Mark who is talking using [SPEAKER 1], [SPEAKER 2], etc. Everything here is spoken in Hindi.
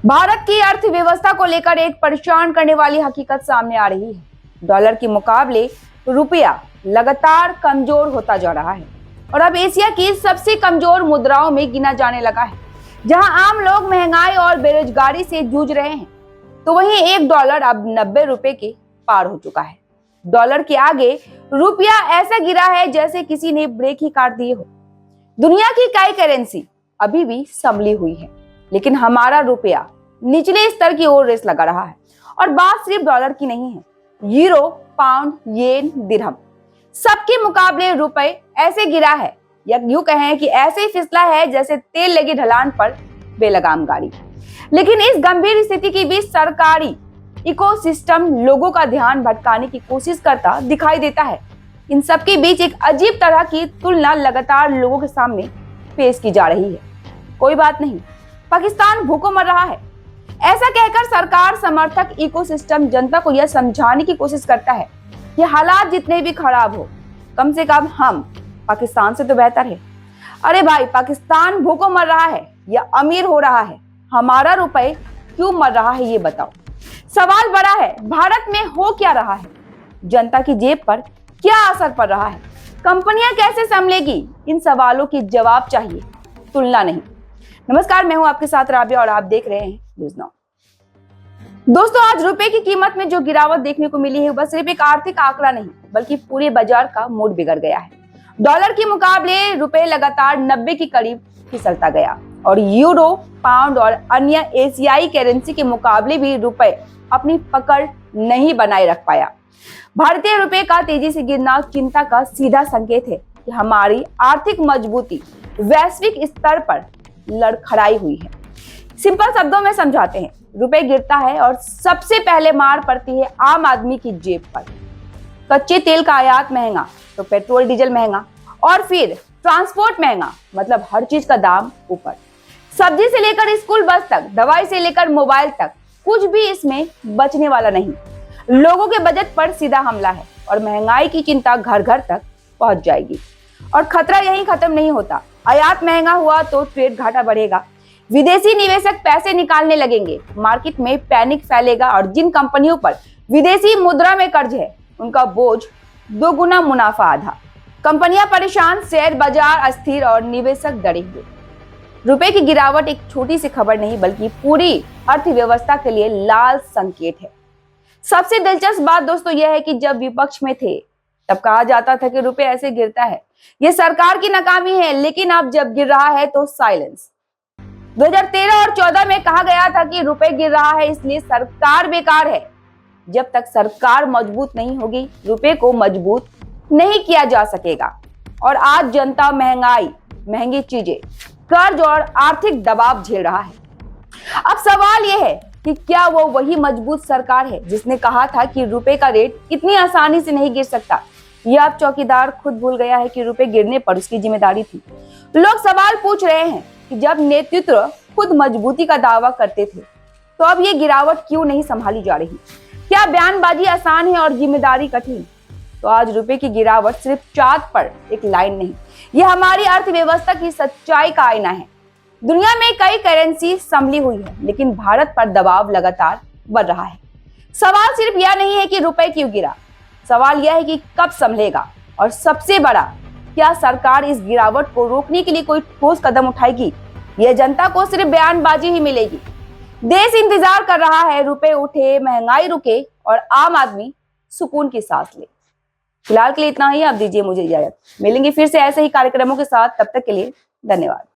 [SPEAKER 1] भारत की अर्थव्यवस्था को लेकर एक परेशान करने वाली हकीकत सामने आ रही है। डॉलर के मुकाबले रुपया लगातार कमजोर होता जा रहा है और अब एशिया की सबसे कमजोर मुद्राओं में गिना जाने लगा है। जहां आम लोग महंगाई और बेरोजगारी से जूझ रहे हैं, तो वहीं एक डॉलर अब 90 रुपए के पार हो चुका है। डॉलर के आगे रुपया ऐसा गिरा है जैसे किसी ने ब्रेक ही काट दिए हो। दुनिया की कई करेंसी अभी भी संभली हुई है, लेकिन हमारा रुपया निचले स्तर की ओर रेस लगा रहा है। और बात सिर्फ डॉलर की नहीं है, यूरो, पाउंड, येन, दिरहम सबके मुकाबले रुपए ऐसे गिरा है, या यूं कहें कि ऐसे ही फिसला है जैसे तेल लगी ढलान पर बेलगाम गाड़ी। लेकिन इस गंभीर स्थिति के बीच सरकारी इकोसिस्टम लोगों का ध्यान भटकाने की कोशिश करता दिखाई देता है। इन सबके बीच एक अजीब तरह की तुलना लगातार लोगों के सामने पेश की जा रही है। कोई बात नहीं, पाकिस्तान भूखों मर रहा है, ऐसा कहकर सरकार समर्थक इकोसिस्टम जनता को यह समझाने की कोशिश करता है कि हालात जितने भी खराब हो, कम से कम हम पाकिस्तान से तो बेहतर है। अरे भाई, पाकिस्तान भूखों मर रहा है या अमीर हो रहा है, हमारा रुपए क्यों मर रहा है ये बताओ। सवाल बड़ा है, भारत में हो क्या रहा है, जनता की जेब पर क्या असर पड़ रहा है, कंपनियां कैसे संभलेगी, इन सवालों की जवाब चाहिए, तुलना नहीं। नमस्कार, मैं हूं आपके साथ राबिया और आप देख रहे हैं न्यूज़ नाउ। दोस्तों, आज रुपए की कीमत में जो गिरावट देखने को मिली है वह सिर्फ एक आर्थिक आंकड़ा नहीं, बल्कि पूरे बाजार का मूड बिगड़ गया है। डॉलर के मुकाबले रुपए लगातार 90 के करीब फिसलता गया और यूरो, पाउंड और अन्य एशियाई करेंसी के मुकाबले भी रुपए अपनी पकड़ नहीं बनाए रख पाया। भारतीय रुपए का तेजी से गिरना चिंता का सीधा संकेत है कि हमारी आर्थिक मजबूती वैश्विक स्तर पर लड़खड़ाई हुई है। सिंपल शब्दों में समझाते हैं, रुपए गिरता है और सबसे पहले मार पड़ती है आम आदमी की जेब पर। कच्चे तेल का आयात महंगा तो पेट्रोल डीजल महंगा, और फिर ट्रांसपोर्ट महंगा, मतलब हर चीज का दाम ऊपर। सब्जी से लेकर स्कूल बस तक, दवाई से लेकर मोबाइल तक, कुछ भी इसमें बचने वाला नहीं। लोगों के बजट पर सीधा हमला है और महंगाई की चिंता घर घर तक पहुंच जाएगी। और खतरा यहीं खत्म नहीं होता। आयात महंगा हुआ तो ट्रेड घाटा बढ़ेगा, विदेशी निवेशक पैसे निकालने लगेंगे, मार्केट में पैनिक फैलेगा और जिन कंपनियों पर विदेशी मुद्रा में कर्ज है उनका बोझ दोगुना, मुनाफा आधा। कंपनियां परेशान, शेयर बाजार अस्थिर और निवेशक डरे हुए। रुपए की गिरावट एक छोटी सी खबर नहीं, बल्कि पूरी अर्थव्यवस्था के लिए लाल संकेत है। सबसे दिलचस्प बात दोस्तों यह है कि जब विपक्ष में थे तब कहा जाता था कि रुपए ऐसे गिरता है, ये सरकार की नाकामी है, लेकिन अब जब गिर रहा है तो साइलेंस। 2013 और 14 में कहा गया था कि रुपए गिर रहा है इसलिए सरकार बेकार है। जब तक सरकार मजबूत नहीं होगी, रुपए को मजबूत नहीं किया जा सकेगा। और आज जनता महंगाई, महंगी चीजें, कर्ज और आर्थिक दबाव झेल रहा है। अब सवाल यह है कि क्या वो वही मजबूत सरकार है जिसने कहा था कि रुपए का रेट इतनी आसानी से नहीं गिर सकता। यह अब चौकीदार खुद भूल गया है कि रुपए गिरने पर उसकी जिम्मेदारी थी। लोग सवाल पूछ रहे हैं कि जब नेतृत्व खुद मजबूती का दावा करते थे, तो अब ये गिरावट क्यों नहीं संभाली जा रही। क्या बयानबाजी आसान है और जिम्मेदारी कठिन? तो आज रुपए की गिरावट सिर्फ चार्ट पर एक लाइन नहीं, यह हमारी अर्थव्यवस्था की सच्चाई का आईना है। दुनिया में कई करेंसी संभली हुई है, लेकिन भारत पर दबाव लगातार बढ़ रहा है। सवाल सिर्फ यह नहीं है कि रुपए क्यों गिरा, सवाल यह है कि कब संभलेगा, और सबसे बड़ा, क्या सरकार इस गिरावट को रोकने के लिए कोई ठोस कदम उठाएगी? यह जनता को सिर्फ बयानबाजी ही मिलेगी। देश इंतजार कर रहा है, रुपए उठे, महंगाई रुके और आम आदमी सुकून की सांस ले। फिलहाल के लिए इतना ही, आप दीजिए मुझे इजाजत। मिलेंगे फिर से ऐसे ही कार्यक्रमों के साथ, तब तक के लिए धन्यवाद।